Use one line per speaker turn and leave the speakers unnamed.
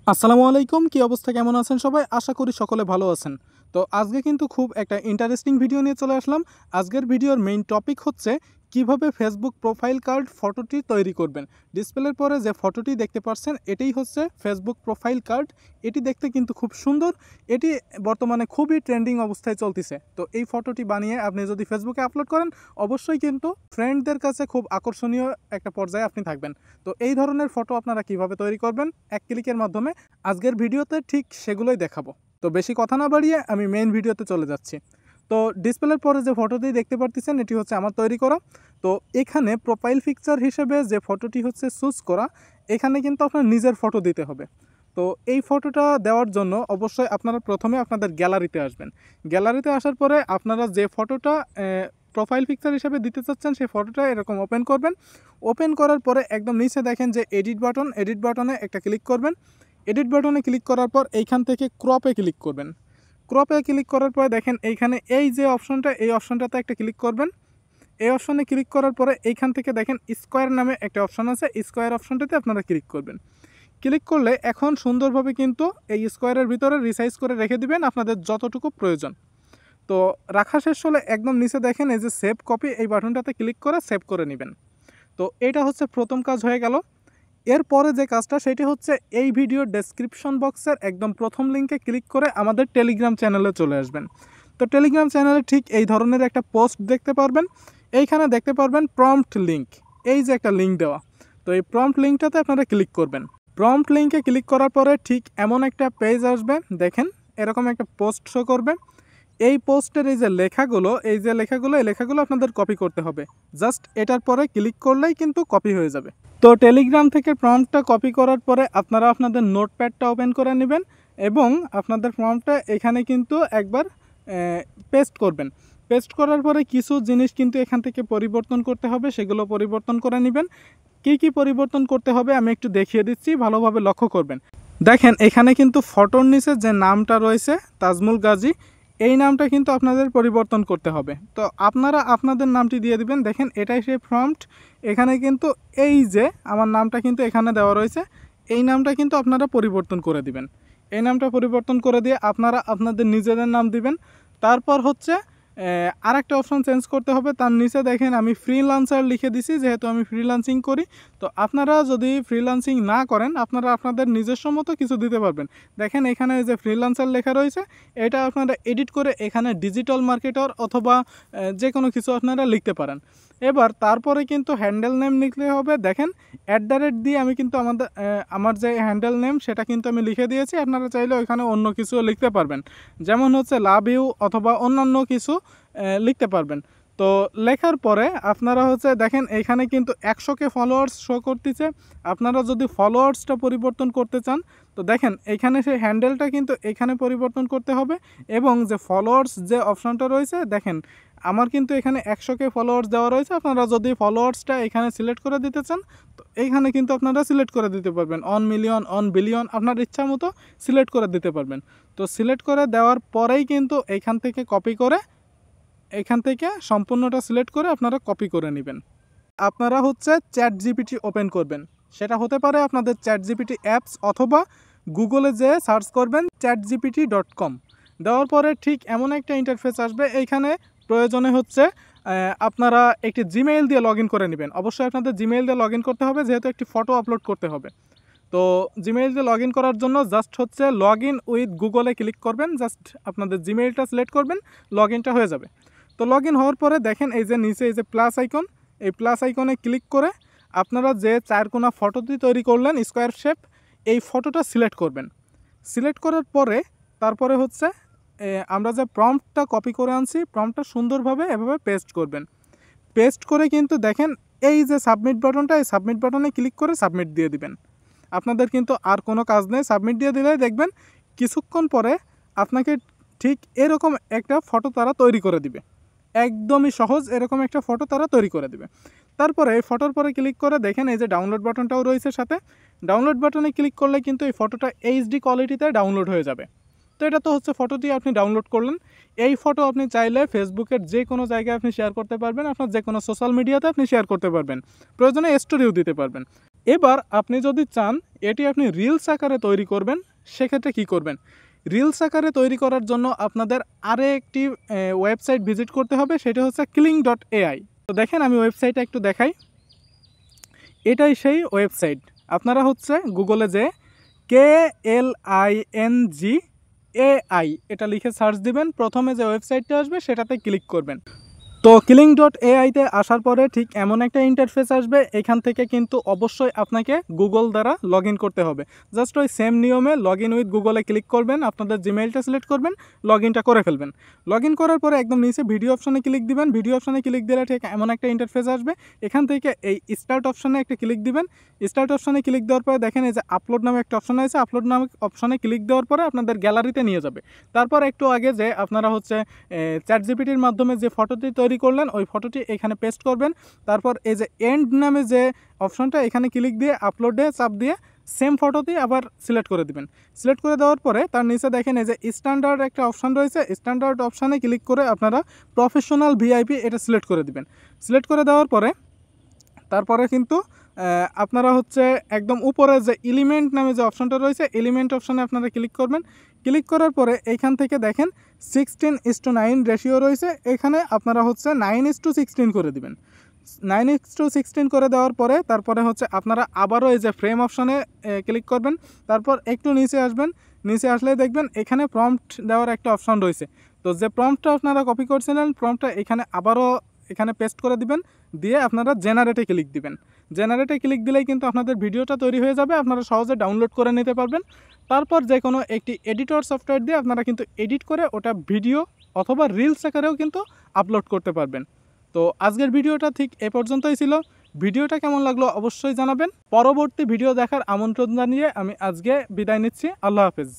আসসালামু আলাইকুম, কি অবস্থা, কেমন আছেন সবাই? আশা করি সকলে ভালো আছেন। তো আজকে কিন্তু খুব একটা ইন্টারেস্টিং ভিডিও নিয়ে চলে আসলাম। আজকের ভিডিওর মেইন টপিক হচ্ছে কিভাবে ফেসবুক প্রোফাইল কার্ড ফটোটি তৈরি করবেন। ডিসপ্লের পরে যে ফটোটি দেখতে পাচ্ছেন এটাই হচ্ছে ফেসবুক প্রোফাইল কার্ড। এটি দেখতে কিন্তু খুব সুন্দর। এটি বর্তমানে খুবই ট্রেন্ডিং অবস্থায় চলতেছে। তো এই ফটোটি বানিয়ে আপনি যদি ফেসবুকে আপলোড করেন অবশ্যই কিন্তু ফ্রেন্ডদের কাছে খুব আকর্ষণীয় একটা পর্যায়ে আপনি থাকবেন। তো এই ধরনের ফটো আপনারা কিভাবে তৈরি করবেন এক ক্লিকের মাধ্যমে আজকের ভিডিওতে ঠিক সেগুলোই দেখাবো। তো বেশি কথা না বাড়িয়ে আমি মেইন ভিডিওতে চলে যাচ্ছি। তো ডিসপ্লের পরে যে ফটোটি দেখতে পারতেছেন এটি হচ্ছে আমার তৈরি করা। তো এখানে প্রোফাইল পিকচার হিসেবে যে ফটোটি হচ্ছে চুজ করা, এখানে কিন্তু আপনার নিজের ফটো দিতে হবে। তো এই ফটোটা দেওয়ার জন্য অবশ্যই আপনারা প্রথমে আপনাদের গ্যালারিতে আসবেন। গ্যালারিতে আসার পরে আপনারা যে ফটোটা প্রোফাইল পিকচার হিসেবে দিতে চাচ্ছেন সেই ফটোটা এরকম ওপেন করবেন। ওপেন করার পরে একদম নিচে দেখেন যে এডিট বাটনে একটা ক্লিক করবেন। এডিট বাটনে ক্লিক করার পর এইখান থেকে ক্রপে ক্লিক করবেন। ক্রপে ক্লিক করার পরে দেখেন এইখানে এই যে অপশনটা, এই অপশনটাতে একটা ক্লিক করবেন। এই অপশনে ক্লিক করার পরে এইখান থেকে দেখেন স্কোয়ার নামে একটা অপশন আছে, স্কোয়ার অপশনটাতে আপনারা ক্লিক করবেন। ক্লিক করলে এখন সুন্দরভাবে কিন্তু এই স্কোয়ারের ভিতরে রিসাইজ করে রেখে দিবেন আপনাদের যতটুকু প্রয়োজন। তো রাখা শেষ হলে একদম নিচে দেখেন এই যে সেভ কপি, এই বাটনটাতে ক্লিক করে সেভ করে নেবেন। তো এটা হচ্ছে প্রথম কাজ হয়ে গেল। এরপরে যে কাজটা সেটি হচ্ছে এই ভিডিওর ডেসক্রিপশন বক্সের একদম প্রথম লিঙ্কে ক্লিক করে আমাদের টেলিগ্রাম চ্যানেলে চলে আসবেন। তো টেলিগ্রাম চ্যানেলে ঠিক এই ধরনের একটা পোস্ট দেখতে পারবেন। এইখানে দেখতে পারবেন প্রম্পট লিঙ্ক, এই যে একটা লিঙ্ক দেওয়া। তো এই প্রম্পট লিঙ্কটাতে আপনারা ক্লিক করবেন। প্রম্পট লিঙ্কে ক্লিক করার পরে ঠিক এমন একটা পেজ আসবে, দেখেন এরকম একটা পোস্ট শো করবে। এই পোস্টের এই যে লেখাগুলো, এই লেখাগুলো আপনাদের কপি করতে হবে। জাস্ট এটার পরে ক্লিক করলেই কিন্তু কপি হয়ে যাবে। তো টেলিগ্রাম থেকে প্রম্পটটা কপি করার পরে আপনারা আপনাদের নোটপ্যাডটা ওপেন করে নেবেন এবং আপনাদের প্রম্পটটা এখানে কিন্তু একবার পেস্ট করবেন। পেস্ট করার পরে কিছু জিনিস কিন্তু এখান থেকে পরিবর্তন করতে হবে, সেগুলো পরিবর্তন করে নেবেন। কি পরিবর্তন করতে হবে আমি একটু দেখিয়ে দিচ্ছি, ভালোভাবে লক্ষ্য করবেন। দেখেন এখানে কিন্তু ফটোর নিচে যে নামটা রয়েছে তাজমুল গাজী, এই নামটা কিন্তু আপনাদের পরিবর্তন করতে হবে। তো আপনারা আপনাদের নামটি দিয়ে দিবেন। দেখেন এটাই সেই প্রম্পট। এখানে কিন্তু এই যে আমার নামটা কিন্তু এখানে দেওয়া রয়েছে, এই নামটা কিন্তু আপনারা পরিবর্তন করে দিবেন। এই নামটা পরিবর্তন করে দিয়ে আপনারা আপনাদের নিজেদের নাম দিবেন। তারপর হচ্ছে আরেকটা অপশন চেঞ্জ করতে হবে। তার নিচে দেখেন আমি ফ্রিল্যান্সার লিখে দিছি, যেহেতু আমি ফ্রিল্যান্সিং করি। তো আপনারা যদি ফ্রিল্যান্সিং না করেন আপনারা আপনাদের নিজস্ব মতো কিছু দিতে পারবেন। দেখেন এখানে যে ফ্রিল্যান্সার লেখা রয়েছে এটা আপনারা এডিট করে এখানে ডিজিটাল মার্কেটার অথবা যে কোনো কিছু আপনারা লিখতে পারেন। এবার তারপরে কিন্তু হ্যান্ডেল নেম লিখতে হবে। দেখেন দিয়ে আমি কিন্তু আমার যে হ্যান্ডেল নেম সেটা কিন্তু আমি লিখে দিয়েছি। আপনারা চাইলে ওইখানে অন্য কিছুও লিখতে পারবেন, যেমন হচ্ছে লাভ ইউ অথবা অন্যান্য কিছু লিখতে পারবেন। তো লেখার পরে আপনারা হচ্ছে দেখেন এখানে কিন্তু 100K ফলোয়ার্স শো করতেছে। আপনারা যদি ফলোয়ার্সটা পরিবর্তন করতে চান তো দেখেন এখানে সেই হ্যান্ডেলটা কিন্তু এখানে পরিবর্তন করতে হবে এবং যে ফলোয়ার্স যে অপশনটা রয়েছে দেখেন আমার কিন্তু এখানে 100K ফলোয়ার্স দেওয়া রয়েছে। আপনারা যদি ফলোয়ার্সটা এখানে সিলেক্ট করে দিতে চান তো এইখানে কিন্তু আপনারা সিলেক্ট করে দিতে পারবেন, 1 মিলিয়ন 1 বিলিয়ন আপনার ইচ্ছা মতো সিলেক্ট করে দিতে পারবেন। তো সিলেক্ট করে দেওয়ার পরেই কিন্তু এইখান থেকে কপি করে এখান থেকে সম্পূর্ণটা সিলেক্ট করে আপনারা কপি করে নেবেন। আপনারা হচ্ছে চ্যাট জিপিটি ওপেন করবেন। সেটা হতে পারে আপনাদের চ্যাট জিপিটি অ্যাপস অথবা গুগলে যেয়ে সার্চ করবেন chatgpt.com। দেওয়ার পরে ঠিক এমন একটা ইন্টারফেস আসবে। এইখানে প্রয়োজনে হচ্ছে আপনারা একটি জিমেইল দিয়ে লগ ইন করে নেবেন। অবশ্যই আপনাদের জিমেইল দিয়ে লগ ইন করতে হবে, যেহেতু একটি ফটো আপলোড করতে হবে। তো জিমেইল দিয়ে লগ ইন করার জন্য জাস্ট হচ্ছে লগ ইন উইথ গুগলে ক্লিক করবেন। জাস্ট আপনাদের জিমেইলটা সিলেক্ট করবেন, লগ ইনটা হয়ে যাবে। তো লগ ইন হওয়ার পরে দেখেন এই যে নিচে এই যে প্লাস আইকন, এই প্লাস আইকনে ক্লিক করে আপনারা যে চারকোনা ফটোটি তৈরি করলেন স্কোয়ার শেপ, এই ফটোটা সিলেক্ট করবেন। সিলেক্ট করার পরে তারপরে হচ্ছে আমরা যে প্রম্পটটা কপি করে আনছি প্রম্পটটা সুন্দরভাবে এভাবে পেস্ট করবেন। পেস্ট করে কিন্তু দেখেন এই যে সাবমিট বাটনটা, এই সাবমিট বাটনে ক্লিক করে সাবমিট দিয়ে দিবেন। আপনাদের কিন্তু আর কোনো কাজ নেই। সাবমিট দিয়ে দিলে দেখবেন কিছুক্ষণ পরে আপনাকে ঠিক এরকম একটা ফটো তারা তৈরি করে দিবে। একদমই সহজ এরকম একটা ফটো তারা তৈরি করে দিবে। তারপরে এই ফটোর পরে ক্লিক করে দেখেন এই যে ডাউনলোড বাটনটাও রয়েছে সাথে। ডাউনলোড বাটনে ক্লিক করলে কিন্তু এই ফটোটা এইচডি কোয়ালিটিতে ডাউনলোড হয়ে যাবে। তো এটা তো হচ্ছে ফটোটি আপনি ডাউনলোড করলেন। এই ফটো আপনি চাইলে ফেসবুকের যে কোনো জায়গায় আপনি শেয়ার করতে পারবেন, আপনার যে কোনো সোশ্যাল মিডিয়াতে আপনি শেয়ার করতে পারবেন, প্রয়োজনে স্টোরিও দিতে পারবেন। এবার আপনি যদি চান এটি আপনি রিলস আকারে তৈরি করবেন, সেক্ষেত্রে কি করবেন? রিলস আকারে তৈরি করার জন্য আপনাদের আরেকটি ওয়েবসাইট ভিজিট করতে হবে, সেটা হচ্ছে kling.ai। তো দেখেন আমি ওয়েবসাইটটা একটু দেখাই। এটাই সেই ওয়েবসাইট। আপনারা হচ্ছে গুগলে যে KLINGAI এটা লিখে সার্চ দিবেন, প্রথমে যে ওয়েবসাইটটা আসবে সেটাতে ক্লিক করবেন। তো kling.ai-তে আসার পরে ঠিক এমন একটা ইন্টারফেস আসবে। এখান থেকে কিন্তু অবশ্যই আপনাকে গুগল দ্বারা লগ ইন করতে হবে। জাস্ট ওই সেম নিয়মে লগ ইন উইথ গুগলে ক্লিক করবেন, আপনাদের জিমেইলটা সিলেক্ট করবেন, লগ ইনটা করে ফেলবেন। লগ ইন করার পরে একদম নিচে ভিডিও অপশনে ক্লিক দিবেন। ভিডিও অপশনে ক্লিক দিলে ঠিক এমন একটা ইন্টারফেস আসবে। এখান থেকে এই স্টার্ট অপশনে একটা ক্লিক দিবেন। স্টার্ট অপশনে ক্লিক দেওয়ার পরে দেখেন এই যে আপলোড নামে একটা অপশন আছে, আপলোড নামে অপশনে ক্লিক দেওয়ার পরে আপনাদের গ্যালারিতে নিয়ে যাবে। তারপর একটু আগে যে আপনারা হচ্ছে চ্যাটজিপিটির মাধ্যমে যে ফটোটি তৈরি করলেন ওই ফটোটি এখানে পেস্ট করবেন। তারপর এই যে এন্ড নামে যে অপশনটা এখানে ক্লিক দিয়ে আপলোডে চাপ দিয়ে সেম ফটোটি আবার সিলেক্ট করে দিবেন। সিলেক্ট করে দেওয়ার পরে তার নিচে দেখেন এই যে স্ট্যান্ডার্ড একটা অপশন রয়েছে, স্ট্যান্ডার্ড অপশানে ক্লিক করে আপনারা প্রফেশনাল ভিআইপি এটা সিলেক্ট করে দিবেন। সিলেক্ট করে দেওয়ার পরে তারপরে কিন্তু আপনারা হচ্ছে একদম উপরে যে এলিমেন্ট নামে যে অপশনটা রয়েছে এলিমেন্ট অপশানে আপনারা ক্লিক করবেন। ক্লিক করার পরে এইখান থেকে দেখেন 16:9 রেশিও রয়েছে, এখানে আপনারা হচ্ছে 9:16 করে দিবেন। 9:16 করে দেওয়ার পরে তারপরে হচ্ছে আপনারা আবারও এই যে ফ্রেম অপশানে ক্লিক করবেন। তারপর একটু নিচে আসবেন, নিচে আসলে দেখবেন এখানে প্রম্পট দেওয়ার একটা অপশান রয়েছে। তো যে প্রম্পটটা আপনারা কপি করছিলেন প্রম্পটটা এখানে আবারও এখানে পেস্ট করে দিবেন, দিয়ে আপনারা জেনারেটে ক্লিক দিবেন। জেনারেটে ক্লিক দিলেই কিন্তু আপনাদের ভিডিওটা তৈরি হয়ে যাবে, আপনারা সহজে ডাউনলোড করে নিতে পারবেন। তারপর যে কোনো একটি এডিটর সফটওয়্যার দিয়ে আপনারা কিন্তু এডিট করে ওটা ভিডিও অথবা রিলস আকারেও কিন্তু আপলোড করতে পারবেন। তো আজকের ভিডিওটা ঠিক এ পর্যন্তই ছিল। ভিডিওটা কেমন লাগলো অবশ্যই জানাবেন। পরবর্তী ভিডিও দেখার আমন্ত্রণ জানিয়ে আমি আজকে বিদায় নিচ্ছি। আল্লাহ হাফেজ।